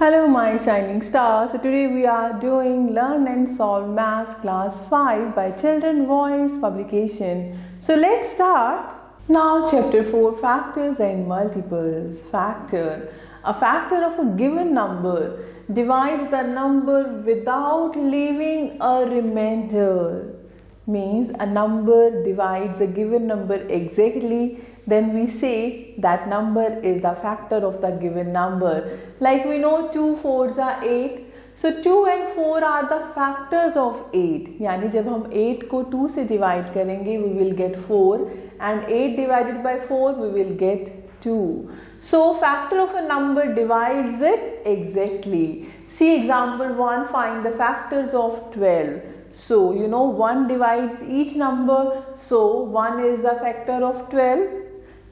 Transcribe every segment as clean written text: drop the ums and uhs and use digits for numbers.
Hello my shining stars. So today we are doing Learn and Solve Maths Class 5 by Children Voice publication. So let's start. Now chapter 4, Factors and Multiples. Factor. A factor of a given number divides the number without leaving a remainder. Means a number divides a given number exactly, then we say that number is the factor of the given number. Like we know 2 4s are 8. So 2 and 4 are the factors of 8. यानी जब हम 8 को 2 से divide करेंगे we will get 4 and 8 divided by 4 we will get 2. So factor of a number divides it exactly. See example 1, find the factors of 12. So you know 1 divides each number, so 1 is the factor of 12.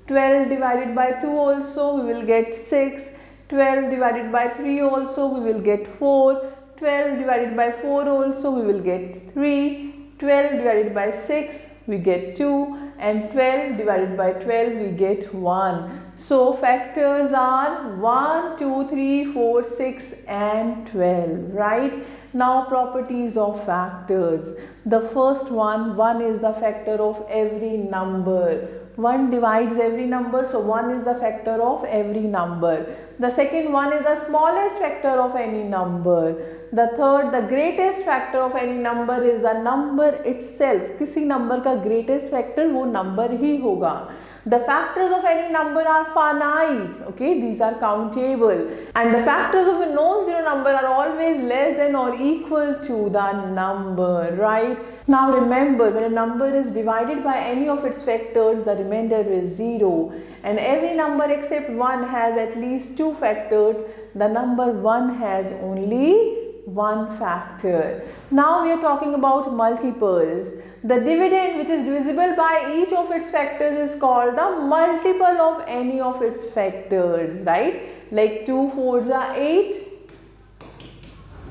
12 divided by 2 also we will get 6. 12 divided by 3 also we will get 4. 12 divided by 4 also we will get 3. 12 divided by 6 we get 2 and 12 divided by 12 we get 1. So factors are 1, 2, 3, 4, 6 and 12, right? Now properties of factors. The first one, 1 is the factor of every number. 1 divides every number, so 1 is the factor of every number. The second one is the smallest factor of any number. The third, the greatest factor of any number is the number itself. किसी number का greatest factor वो number ही होगा. The factors of any number are finite, okay, these are countable, and the factors of a non-zero number are always less than or equal to the number, right? Now remember, when a number is divided by any of its factors, the remainder is 0, and every number except 1 has at least 2 factors. The number 1 has only 1 factor. Now we are talking about multiples. The dividend which is divisible by each of its factors is called the multiple of any of its factors, right? Like 2 4s are 8.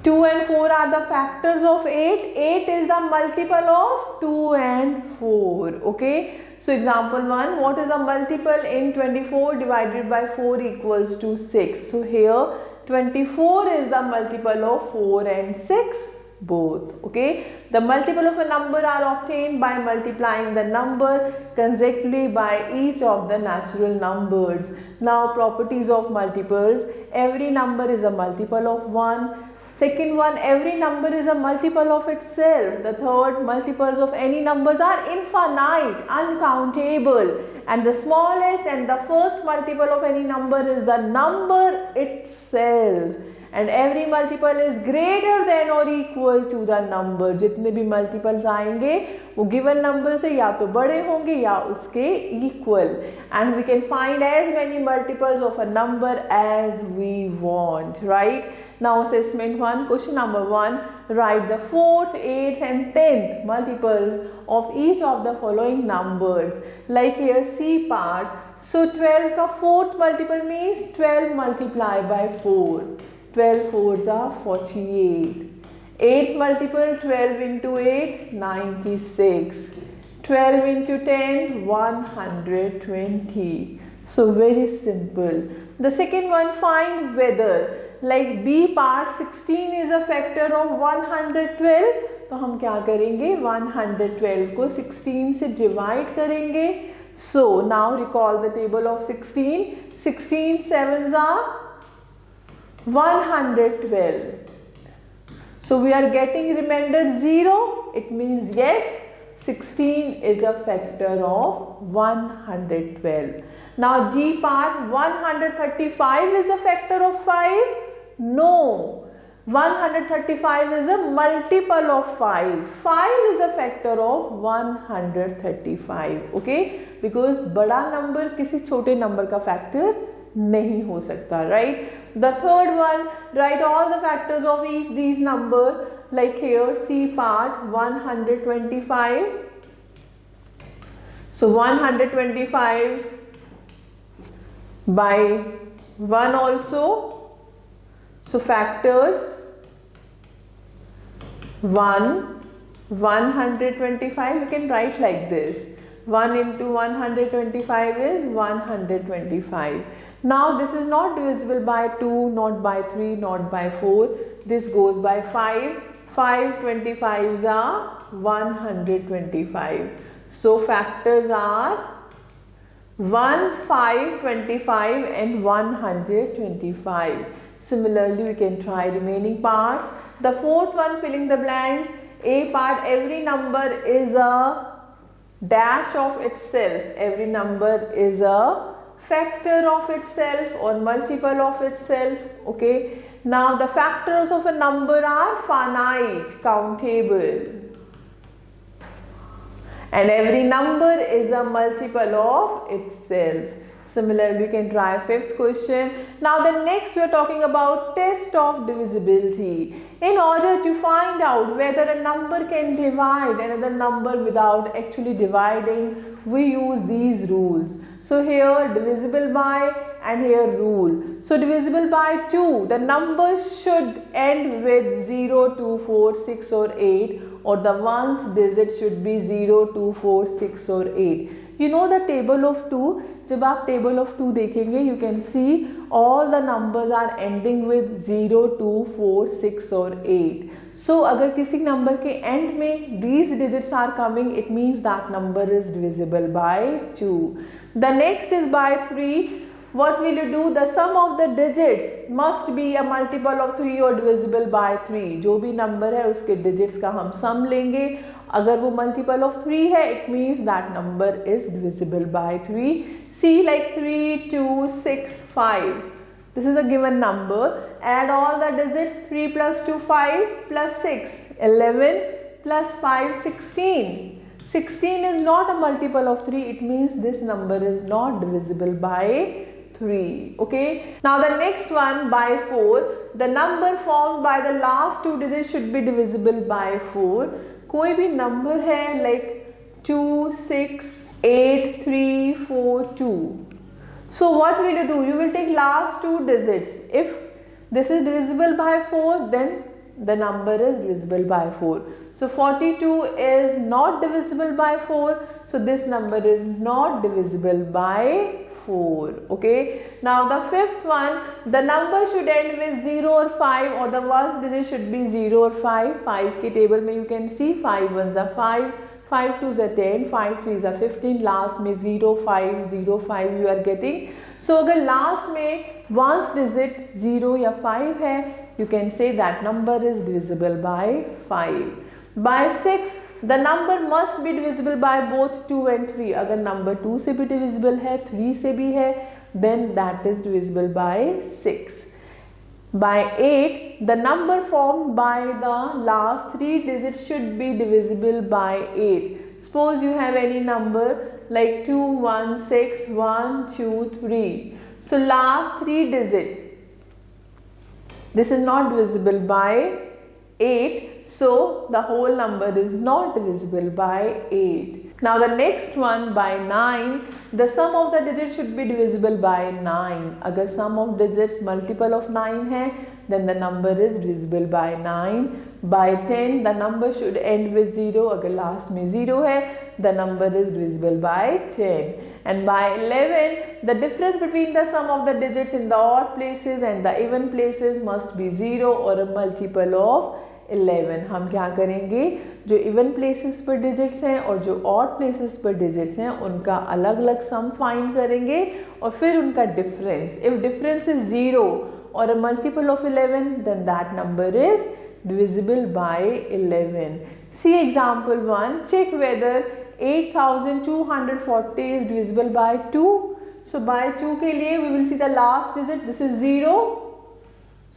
2 and 4 are the factors of 8. 8 is the multiple of 2 and 4, okay? So example 1, what is the multiple in 24 divided by 4 equals to 6? So here 24 is the multiple of 4 and 6 both, okay? The multiple of a number are obtained by multiplying the number consecutively by each of the natural numbers. Now properties of multiples. Every number is a multiple of 1. Second one, every number is a multiple of itself. The third, multiples of any numbers are infinite, uncountable. And the smallest and the first multiple of any number is the number itself. And every multiple is greater than or equal to the number. जितने भी multiples आएंगे वो given number से या तो बड़े होंगे या उसके equal. And we can find as many multiples of a number as we want, right? Now assessment 1, question number 1, write the 4th, 8th and 10th multiples of each of the following numbers. Like here C part, so 12 का 4th multiple means 12 multiplied by 4. 12 4s are 48. 8th multiple 12 into 8, 96. 12 into 10, 120. So very simple. The second one, find whether. Like B part 16 is a factor of 112. तो हम क्या करेंगे 112 को 16 से divide करेंगे. So now recall the table of 16. 16 7s are 112. So we are getting remainder 0. It means yes, 16 is a factor of 112. Now D part 135 is a factor of 5. No, 135 is a multiple of 5. 5 is a factor of 135. Okay, because बड़ा number किसी छोटे number का factor नहीं हो सकता, right? The third one, write all the factors of each these number. Like here C part 125. So 125 by 1 also. So factors 1, 125, we can write like this. 1 into 125 is 125. Now this is not divisible by 2, not by 3, not by 4. This goes by 5. 5 25s are 125. So factors are 1, 5, 25 and 125. Similarly, we can try remaining parts. The fourth one, filling the blanks. A part, every number is a dash of itself. Every number is a factor of itself or multiple of itself. Okay. Now the factors of a number are finite, countable. And every number is a multiple of itself. Similarly, we can try fifth question. Now the next we are talking about test of divisibility. In order to find out whether a number can divide another number without actually dividing, we use these rules. So here divisible by and here rule. So divisible by 2, the number should end with 0, 2, 4, 6 or 8, or the ones digit should be 0, 2, 4, 6 or 8. You know the table of 2, जब आप table of 2 देखेंगे, you can see all the numbers are ending with 0, 2, 4, 6 or 8. So अगर किसी number के end में these digits are coming, it means that number is divisible by 2. The next is by 3. What will you do? The sum of the digits must be a multiple of 3 or divisible by 3. जो भी number है उसके digits का हम sum लेंगे. अगर वो multiple of 3 है, it means that number is divisible by 3. See like 3, 2, 6, 5. This is a given number. Add all the digits. 3 plus 2, 5 plus 6, 11 plus 5, 16. 16 is not a multiple of 3. It means this number is not divisible by 3. Okay. Now the next one, by 4. The number formed by the last two digits should be divisible by 4. कोई भी number है like 2, 6, 8, 3, 4, 2. So what will you do? You will take last two digits. If this is divisible by 4, then the number is divisible by 4. So 42 is not divisible by 4. So this number is not divisible by 4. Okay. Now the fifth one, the number should end with 0 or 5, or the ones digit should be 0 or 5. 5 के table में you can see 5 ones are 5, 5 2s are 10, 5 3s are 15. Last में 0 5 0 5 you are getting. So अगर last में ones digit 0 या 5 है, you can say that number is divisible by 5. By 6, the number must be divisible by both 2 and 3. अगर number 2 से भी divisible है, 3 से भी है, then that is divisible by 6. By 8, the number formed by the last 3 digits should be divisible by 8. Suppose you have any number like 2, 1, 6, 1, 2, 3. So last 3 digits, this is not divisible by 8. So the whole number is not divisible by 8. Now the next one, by 9, the sum of the digits should be divisible by 9. अगर sum of digits multiple of 9 है, then the number is divisible by 9. By 10, the number should end with 0. अगर last में 0 है, the number is divisible by 10. And by 11, the difference between the sum of the digits in the odd places and the even places must be 0 or a multiple of 11. हम क्या करेंगे, जो even places पर digits हैं और जो odd places पर digits हैं उनका अलग अलग सम फाइंड करेंगे और फिर उनका डिफरेंस. इफ डिफरेंस इज 0 और a multiple of 11, then that number is divisible by 11. See example 1. Check whether 8240 is divisible by 2. So by 2 के लिए we will see the last digit. This is 0.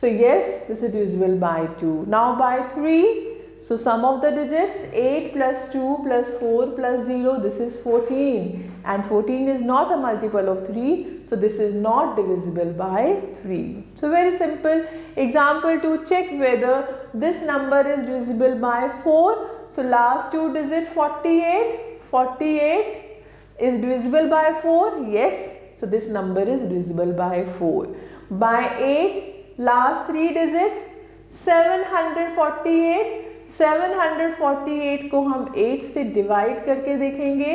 So yes, this is divisible by 2. Now by 3. So sum of the digits, 8 plus 2 plus 4 plus 0, this is 14. And 14 is not a multiple of 3. So this is not divisible by 3. So very simple. Example 2, check whether this number is divisible by 4. So last two digits, 48. 48 is divisible by 4. Yes. So this number is divisible by 4. By 8, last three digits, 748. 748 को हम 8 से divide करके देखेंगे.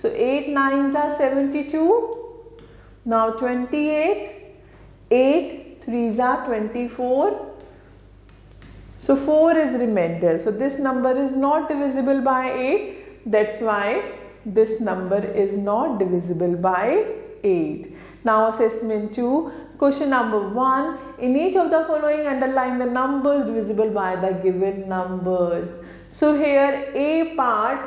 So 8 9s are 72. Now 28 8 3s are 24. So 4 is remainder. So this number is not divisible by 8. That's why this number is not divisible by 8. Now assessment 2. Question number 1. In each of the following, underline the numbers divisible by the given numbers. So here A part,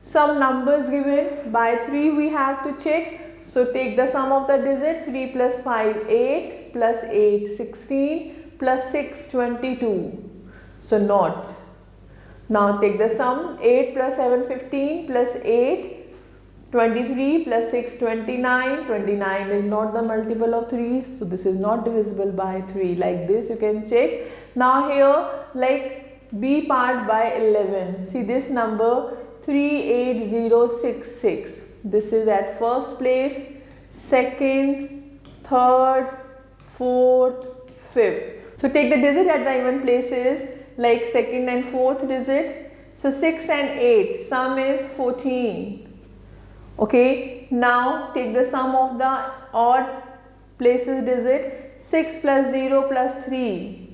some numbers given by 3 we have to check. So take the sum of the digit. 3 plus 5 8 plus 8 16 plus 6 22. So not. Now take the sum. 8 plus 7 15 plus 8 23 plus 6 29. 29 is not the multiple of 3. So this is not divisible by 3. Like this you can check. Now here like B part by 11. See this number 38066. This is at first place, second, third, fourth, fifth. So take the digit at the even places like second and fourth digit. So 6 and 8. Sum is 14. Okay. Now take the sum of the odd places digit. 6 plus 0 plus 3.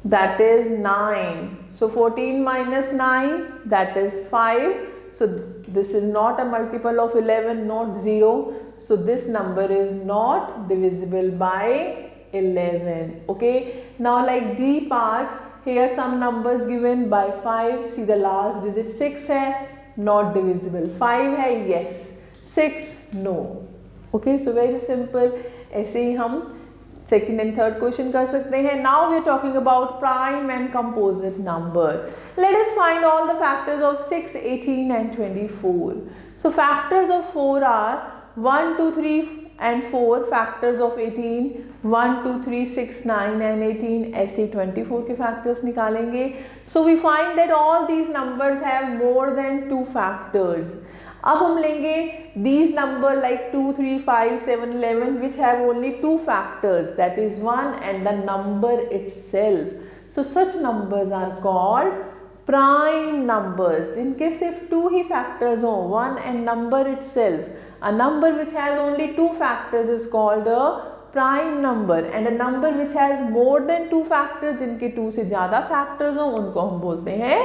That is 9. So 14 minus 9, that is 5. So this is not a multiple of 11, not 0. So this number is not divisible by 11. Okay. Now like D part, here some numbers given by 5. See the last digit 6 hai, not divisible. 5 hai, yes. 6, no. Okay. So very simple. ऐसे ही हम second and third question कर सकते हैं. Now we are talking about prime and composite number. Let us find all the factors of 6, 18 and 24. So factors of 4 are 1, 2, 3 and 4. Factors of 18 1, 2, 3, 6, 9 and 18. ऐसे 24 के factors निकालेंगे. So we find that all these numbers have more than 2 factors. अब हम लेंगे these number like 2, 3, 5, 7, 11 which have only 2 factors, that is 1 and the number itself. So such numbers are called prime numbers जिनके सिर्फ 2 ही factors हो, 1 and number itself. A number which has only 2 factors is called a prime number, and a number which has more than 2 factors जिनके 2 से ज़्यादा factors हो उनको हम बोलते हैं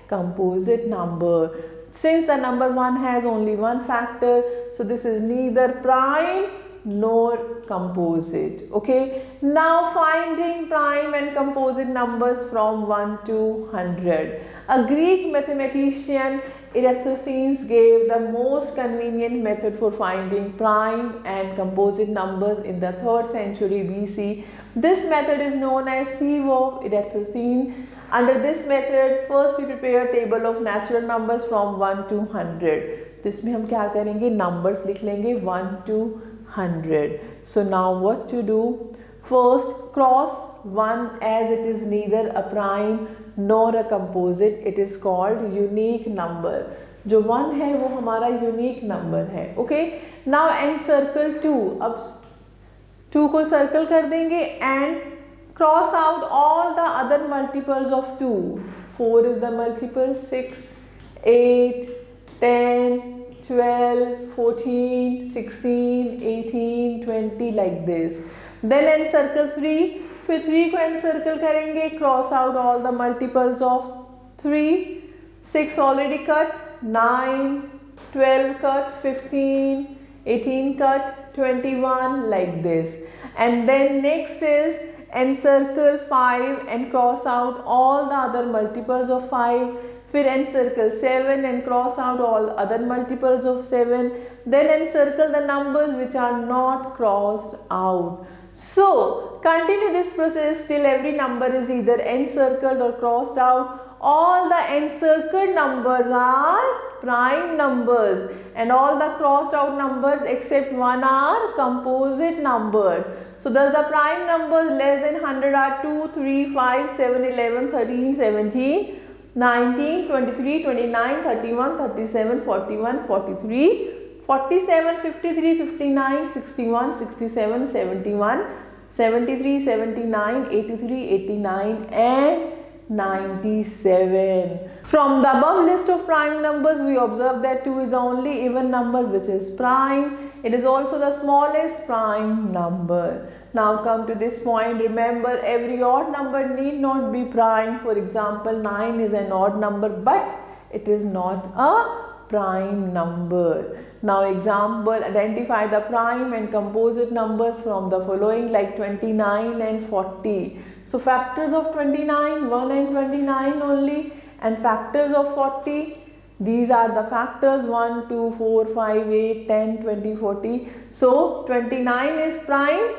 composite number. Since the number 1 has only 1 factor, so this is neither prime nor composite. Okay. Now finding prime and composite numbers from 1 to 100. A Greek mathematician Eratosthenes gave the most convenient method for finding prime and composite numbers in the 3rd century BC. This method is known as sieve of Eratosthenes. Under this method, first we prepare a table of natural numbers from 1 to 100. तो इसमें हम क्या करेंगे, numbers लिख लेंगे 1 to 100. So now what to do? First, cross 1 as it is neither a prime nor a composite. It is called unique number. जो 1 है वो हमारा unique number है. Okay. Now encircle 2. अब 2 को circle कर देंगे and cross out all the other multiples of 2. 4 is the multiple, 6, 8, 10, 12, 14, 16, 18, 20 like this. Then encircle 3. फिर 3 को encircle करेंगे, cross out all the multiples of 3. 6 already cut, 9, 12 cut, 15, 18 cut, 21 like this. And then next is encircle 5 and cross out all the other multiples of 5. फिर encircle 7 and cross out all other multiples of 7. Then encircle the numbers which are not crossed out. So continue this process till every number is either encircled or crossed out. All the encircled numbers are prime numbers and all the crossed out numbers except 1 are composite numbers. So thus the prime numbers less than 100 are 2, 3, 5, 7, 11, 13, 17, 19, 23, 29, 31, 37, 41, 43, 47, 53, 59, 61, 67, 71, 73, 79, 83, 89 and 97. From the above list of prime numbers, we observe that 2 is the only even number which is prime. It is also the smallest prime number. Now come to this point. Remember, every odd number need not be prime. For example, 9 is an odd number, but it is not a prime number. Now example, identify the prime and composite numbers from the following, like 29 and 40. So factors of 29, 1 and 29 only, and factors of 40, these are the factors 1, 2, 4, 5, 8, 10, 20, 40. So 29 is prime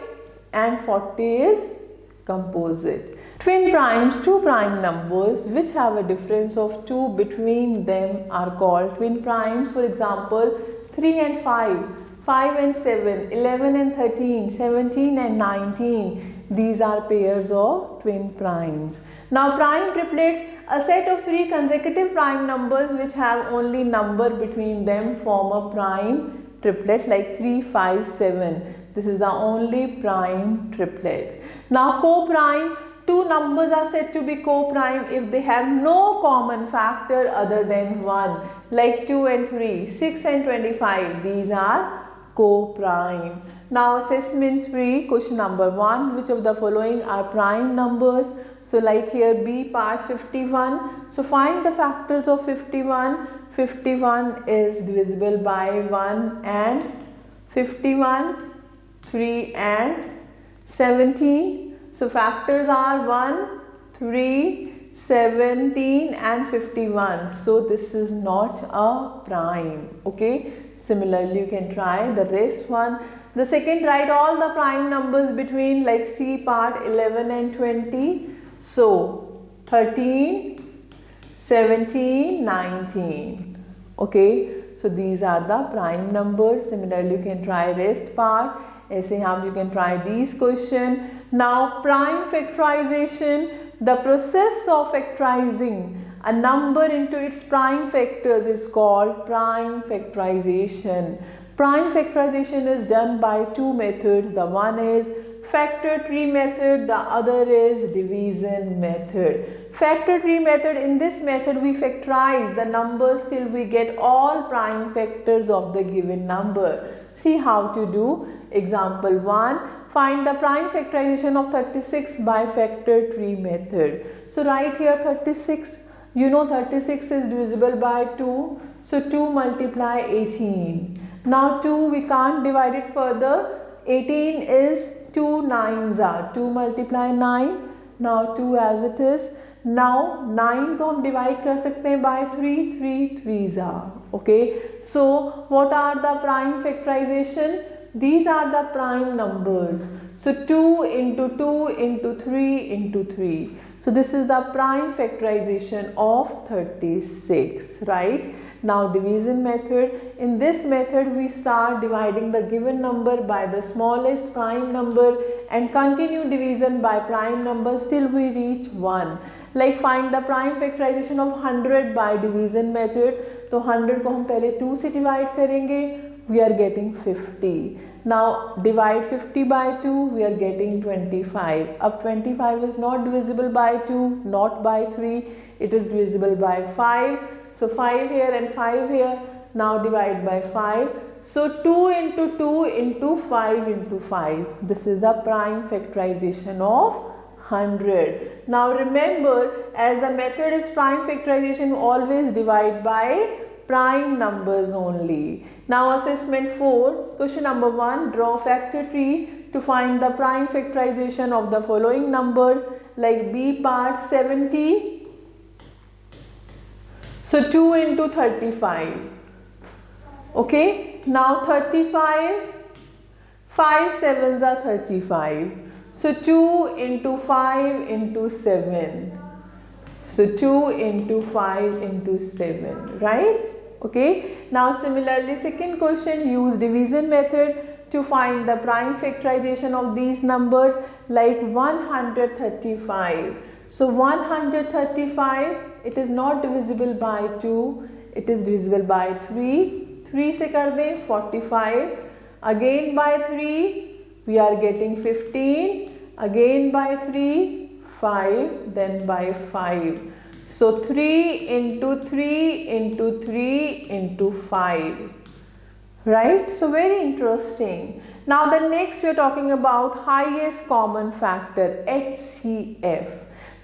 and 40 is composite. Twin primes, two prime numbers which have a difference of 2 between them are called twin primes. For example, 3 and 5, 5 and 7, 11 and 13, 17 and 19. These are pairs of twin primes. Now prime triplets, a set of 3 consecutive prime numbers which have only number between them form a prime triplet, like 3, 5, 7. This is the only prime triplet. Now co-prime, two numbers are said to be co-prime if they have no common factor other than 1, like 2 and 3, 6 and 25. These are co-prime. Now assessment 3, question number 1, which of the following are prime numbers? So like here B part 51. So find the factors of 51. 51 is divisible by 1 and 51, 3 and 17. So factors are 1, 3, 17 and 51. So this is not a prime. Okay. Similarly, you can try the rest one. The second, write all the prime numbers between, like C part 11 and 20. So 13, 17, 19. Okay. So these are the prime numbers. Similarly, you can try rest part. ऐसे हम you can try these question. Now prime factorization, the process of factorizing a number into its prime factors is called prime factorization. Prime factorization is done by two methods. The one is factor tree method, the other is division method. Factor tree method, in this method we factorize the numbers till we get all prime factors of the given number. See how to do. Example 1, find the prime factorization of 36 by factor tree method. So write here 36. You know 36 is divisible by 2. So 2 multiply 18. Now 2 we can't divide it further. 18 is 2 9s are. 2 multiply 9. Now 2 as it is. Now 9 को हम divide कर सकते हैं by 3. 3 3s are. Okay. So what are the prime factorization? These are the prime numbers. So 2 into 2 into 3 into 3. So this is the prime factorization of 36, right? Now division method. In this method we start dividing the given number by the smallest prime number and continue division by prime numbers till we reach 1. Like find the prime factorization of 100 by division method. तो 100 को हम पहले 2 से divide करेंगे. We are getting 50. Now divide 50 by 2, we are getting 25. Up 25 is not divisible by 2, not by 3. It is divisible by 5. So 5 here and 5 here. Now divide by 5. So 2 into 2 into 5 into 5. This is the prime factorization of 100. Now remember, as the method is prime factorization, always divide by prime numbers only. Now assessment 4, question number 1, draw factor tree to find the prime factorization of the following numbers, like B part 70. So 2 into 35. Okay. Now 35, 5 sevens are 35. So 2 into 5 into 7. So 2 into 5 into 7, right? Okay. Now similarly, second question, use division method to find the prime factorization of these numbers, like 135. So 135, it is not divisible by 2, it is divisible by 3. 3 se kar de 45. Again by 3, we are getting 15. Again by 3, 5, then by 5. So 3 into 3 into 3 into 5. Right? So very interesting. Now the next we are talking about highest common factor, HCF.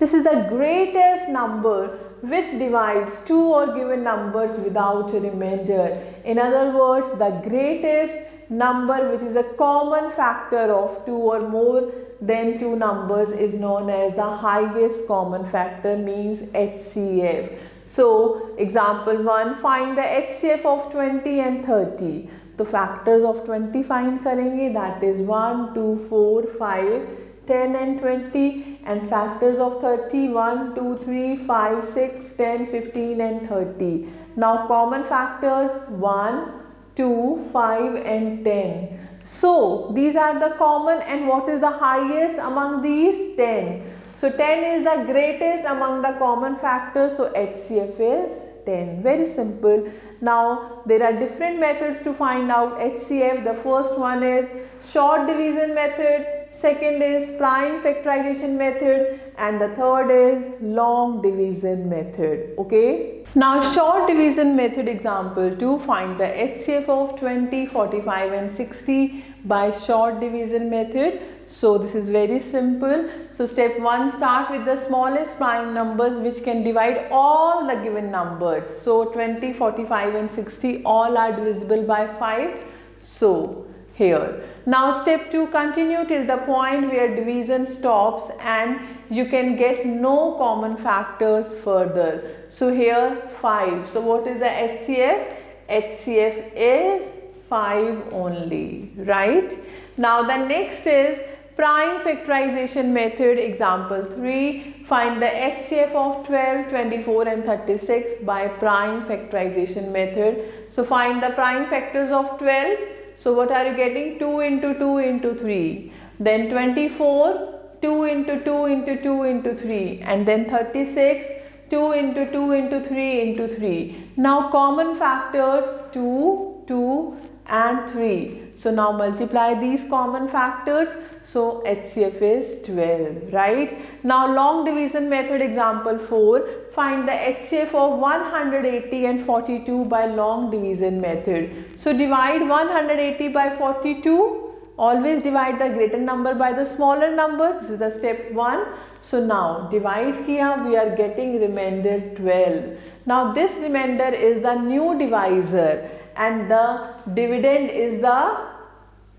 This is the greatest number which divides two or given numbers without a remainder. In other words, the greatest number which is a common factor of two or more than two numbers is known as the highest common factor, means HCF. So example 1, find the HCF of 20 and 30. तो factors of 20 find करेंगे, that is 1, 2, 4, 5, 10 and 20, and factors of 30, 1, 2, 3, 5, 6, 10, 15 and 30. Now common factors 1, 2, 5 and 10. So these are the common, and what is the highest among these? 10. So 10 is the greatest among the common factors, so HCF is 10. Very simple. Now there are different methods to find out HCF. The first one is short division method, second is prime factorization method, and the third is long division method. Okay. Now short division method, example 2, find the HCF of 20, 45 and 60 by short division method. So this is very simple. So step 1, start with the smallest prime numbers which can divide all the given numbers. So 20, 45 and 60 all are divisible by 5. So here. Now step 2, continue till the point where division stops and you can get no common factors further. So here 5. So what is the HCF? HCF is 5 only, right? Now the next is prime factorization method, example 3, find the HCF of 12, 24 and 36 by prime factorization method. So find the prime factors of 12. So what are you getting? 2 into 2 into 3. Then 24, 2 into 2 into 2 into 3. And then 36, 2 into 2 into 3 into 3. Now common factors 2, 2 and 3. So now multiply these common factors. So HCF is 12, right? Now long division method, example 4, find the HCF of 180 and 42 by long division method. So divide 180 by 42. Always divide the greater number by the smaller number. This is the step 1. So now divide kiya, we are getting remainder 12. Now this remainder is the new divisor and the dividend is the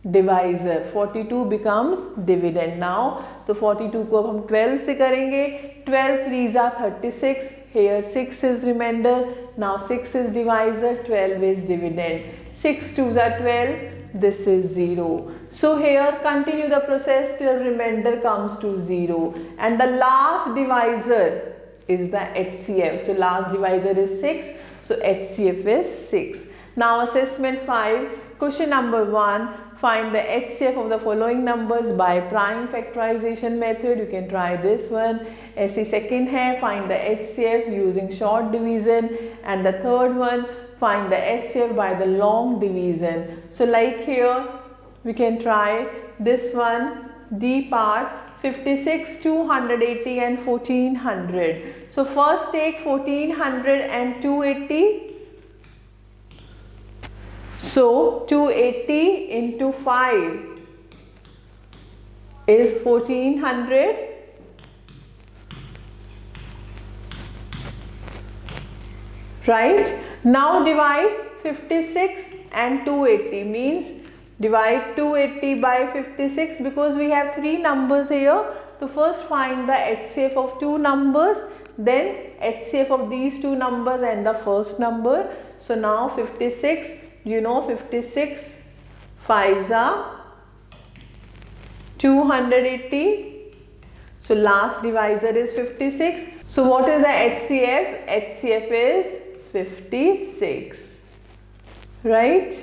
divisor. 42 becomes dividend now. So 42 को अब हम 12 से करेंगे. 12 3s are 36. Here 6 is remainder. Now 6 is divisor. 12 is dividend. 6 2s are 12. This is 0. So here continue the process till remainder comes to 0. And the last divisor is the HCF. So last divisor is 6. So HCF is 6. Now assessment 5. Question number 1. Find the HCF of the following numbers by prime factorization method. You can try this one. ऐसी second है, find the HCF using short division, and the third one, find the HCF by the long division. So like here, we can try this one, D part, 56, 280 and 1400. So first take 1400 and 280. So 280 into 5 is 1400. Right? Now divide 56 and 280, means divide 280 by 56 because we have three numbers here. So first find the HCF of two numbers, then HCF of these two numbers and the first number. So now 56, you know 56 5s are 280. So last divisor is 56. So what is the HCF? HCF is 56, right?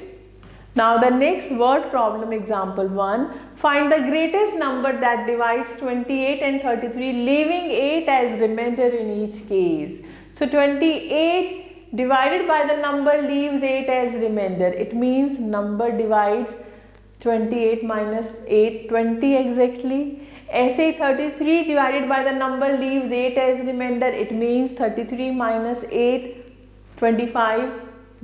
Now the next word problem, example 1. Find the greatest number that divides 28 and 33, leaving 8 as remainder in each case. So 28 divided by the number leaves 8 as remainder. It means number divides 28 minus 8, 20 exactly. ऐसे 33 divided by the number leaves 8 as remainder. It means 33 minus 8, 25.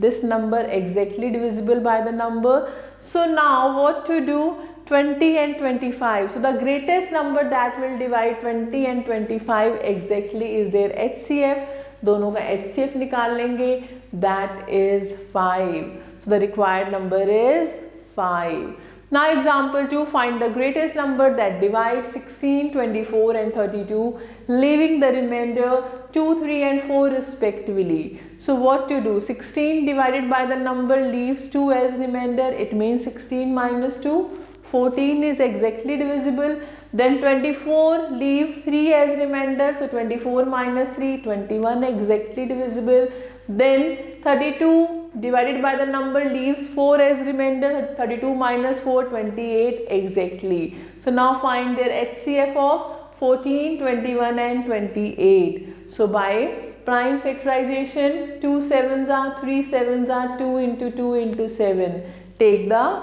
this number exactly divisible by the number. So now what to do? 20 and 25. So the greatest number that will divide 20 and 25 exactly is their HCF. दोनों का HCF निकाल लेंगे. That is 5. So the required number is 5. Now example 2, find the greatest number that divides 16, 24 and 32, leaving the remainder 2, 3 and 4 respectively. So what to do? 16 divided by the number leaves 2 as remainder. It means 16 minus 2. 14 is exactly divisible. Then 24 leaves 3 as remainder. So 24 minus 3, 21 exactly divisible. Then 32 divided by the number leaves 4 as remainder. 32 minus 4, 28 exactly. So now find their HCF of 14, 21 and 28. So by prime factorization, 2 sevens are 3 sevens are 2 into 2 into 7. Take the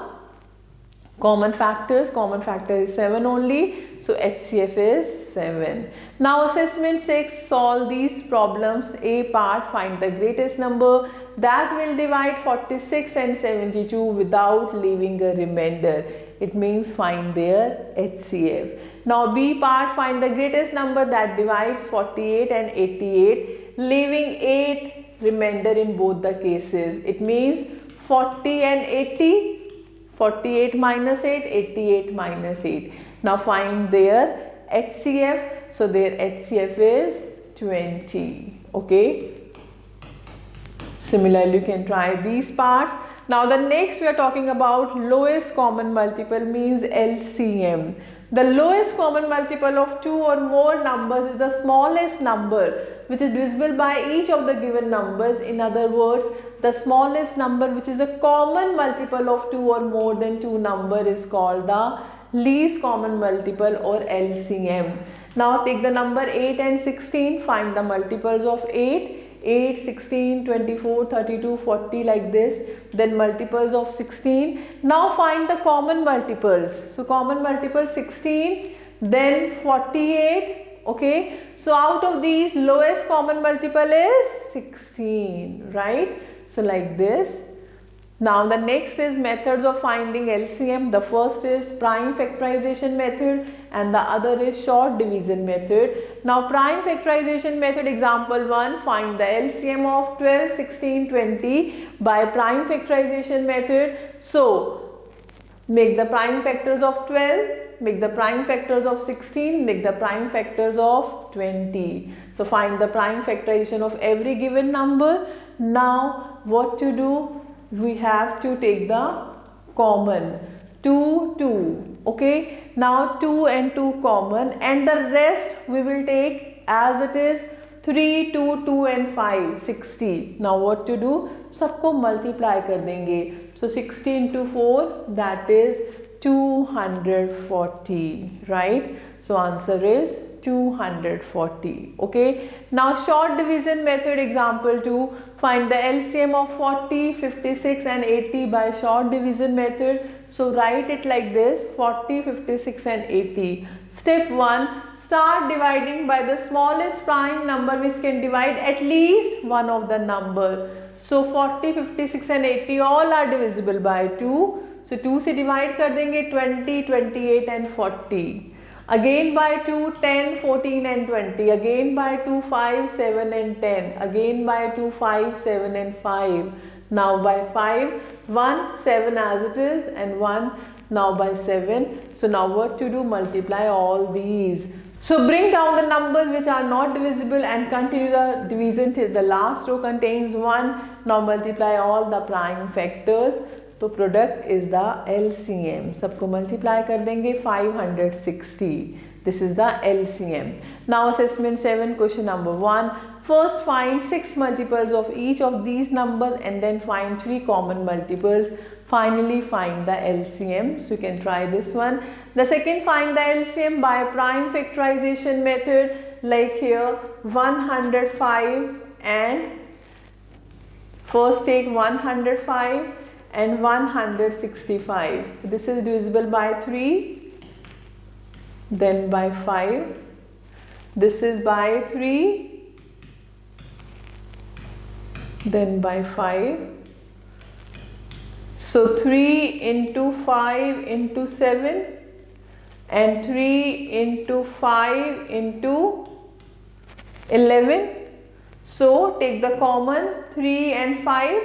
common factors. Common factor is 7 only. So HCF is 7. Now assessment 6, solve these problems. A part, find the greatest number that will divide 46 and 72 without leaving a remainder. It means find their HCF. Now B part, find the greatest number that divides 48 and 88, leaving 8 remainder in both the cases. It means 40 and 80. 48 minus 8, 88 minus 8. Now find their HCF. So their HCF is 20. Okay. Similarly, you can try these parts. Now the next we are talking about lowest common multiple, means LCM. The lowest common multiple of two or more numbers is the smallest number which is divisible by each of the given numbers. In other words, the smallest number which is a common multiple of two or more than two number is called the least common multiple or LCM. Now take the number 8 and 16, find the multiples of 8. 8, 16, 24, 32, 40 like this. Then multiples of 16. Now find the common multiples. So common multiple 16, then 48. Okay. So out of these, lowest common multiple is 16, right? So like this. Now the next is methods of finding LCM. The first is prime factorization method and the other is short division method. Now prime factorization method, example 1, find the LCM of 12, 16, 20 by prime factorization method. So make the prime factors of 12, make the prime factors of 16, make the prime factors of 20. So find the prime factorization of every given number. Now what to do? We have to take the common 2, 2. Okay. Now 2 and 2 common, and the rest we will take as it is 3, 2, 2 and 5, 60. Now what to do? सबको multiply कर देंगे. So 60 into 4, that is 240, right? So answer is 240. Okay. Now short division method, example 2, find the LCM of 40, 56 and 80 by short division method. So write it like this: 40, 56 and 80. Step 1, start dividing by the smallest prime number which can divide at least one of the number. So 40, 56 and 80 all are divisible by 2. So 2 से divide कर देंगे 20, 28 and 40. Again by 2, 10, 14 and 20. Again by 2, 5, 7 and 10. Again by 2, 5, 7 and 5. Now by 5, 1, 7 as it is, and 1 now by 7. So now what to do? Multiply all these. So bring down the numbers which are not divisible and continue the division till the last row contains 1. Now multiply all the prime factors. तो product is the LCM. सबको multiply कर देंगे 560. This is the LCM. Now assessment 7, question number 1. First find 6 multiples of each of these numbers and then find 3 common multiples. Finally find the LCM. So you can try this one. The second, find the LCM by prime factorization method, like here 105 and first take 105 and 165. This is divisible by 3, then by 5. This is by 3, then by 5. So 3 into 5 into 7 and 3 into 5 into 11. So take the common 3 and 5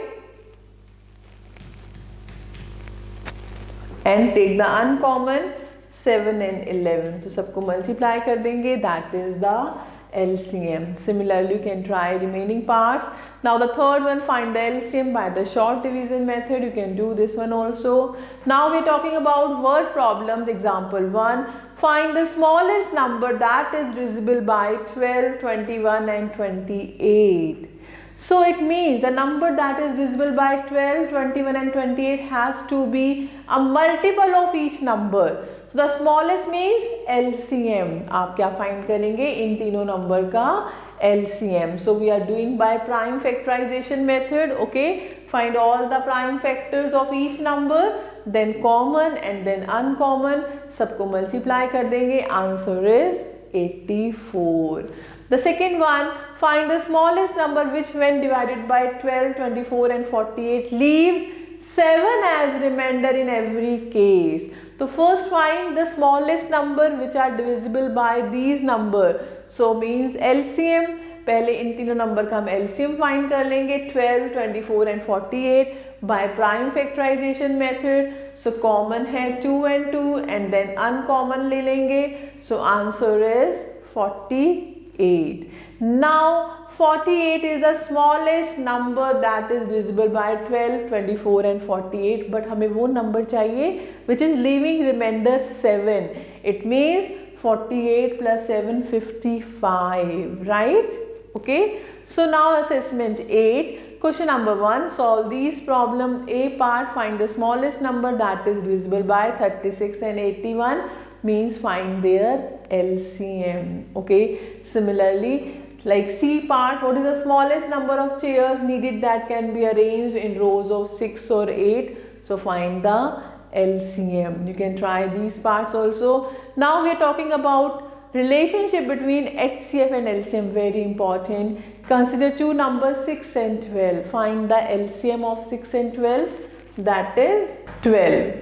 and take the uncommon 7 and 11. तो सबको multiply कर देंगे. That is the LCM. Similarly, you can try remaining parts. Now the third one, find the LCM by the short division method. You can do this one also. Now we are talking about word problems. Example 1. Find the smallest number that is divisible by 12, 21 and 28. So it means the number that is divisible by 12, 21 and 28 has to be a multiple of each number. So the smallest means LCM. आप क्या find करेंगे इन तीनों number का LCM. So we are doing by prime factorization method. Okay, find all the prime factors of each number, then common and then uncommon. सबको multiply कर देंगे. Answer is 84. The second one, find the smallest number which when divided by 12, 24 and 48 leaves 7 as remainder in every case. So first find the smallest number which are divisible by these number. So means LCM. पहले इन तीनों number का हम LCM find कर लेंगे 12, 24 and 48 by prime factorization method. So common है 2 and 2 and then uncommon ले लेंगे. So answer is 48. Now 48 is the smallest number that is divisible by 12, 24 and 48. But हमें वो number चाहिए which is leaving remainder 7. It means 48 plus 7, 55, right? Okay. So now assessment 8. Question number 1. Solve these problem. A part, find the smallest number that is divisible by 36 and 81. Means find their LCM. Okay. Similarly, like C part, what is the smallest number of chairs needed that can be arranged in rows of 6 or 8? So find the LCM. You can try these parts also. Now we are talking about relationship between HCF and LCM. Very important. Consider two numbers 6 and 12. Find the LCM of 6 and 12. That is 12.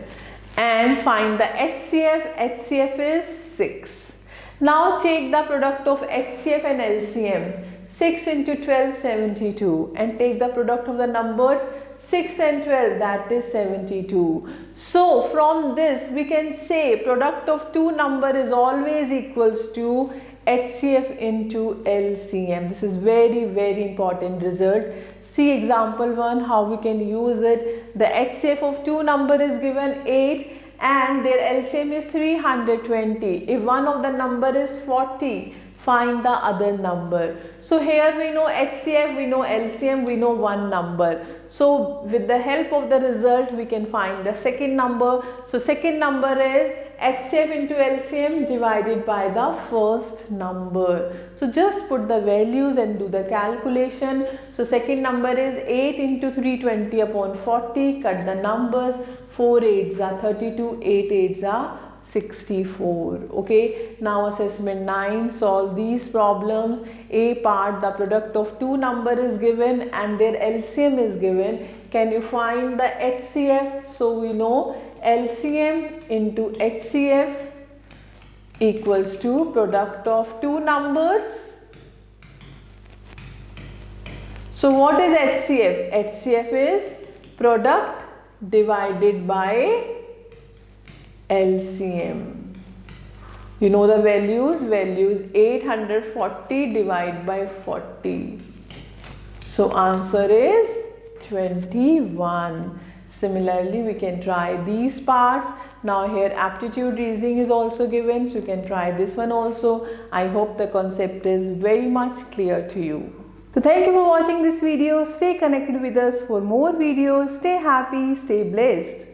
And find the HCF. HCF is 6. Now take the product of HCF and LCM. 6 into 12, 72. And take the product of the numbers 6 and 12, that is 72. So from this we can say product of two number is always equals to HCF into LCM. This is very, very important result. See example 1, how we can use it. The HCF of two number is given 8 and their LCM is 320. If one of the number is 40, find the other number. So here we know HCF, we know LCM, we know one number. So with the help of the result we can find the second number. So second number is HCF into LCM divided by the first number. So just put the values and do the calculation. So second number is 8 into 320 upon 40. Cut the numbers. 4 8s are 32, 8 8s are 64. Okay, now assessment 9. Solve these problems. A part, the product of two number is given and their LCM is given. Can you find the HCF? So we know LCM into HCF equals to product of two numbers. So what is HCF? HCF is product divided by LCM. You know the values. Values 840 divided by 40. So answer is 21. Similarly, we can try these parts. Now here aptitude reasoning is also given. So you can try this one also. I hope the concept is very much clear to you. So thank you for watching this video. Stay connected with us for more videos. Stay happy, stay blessed.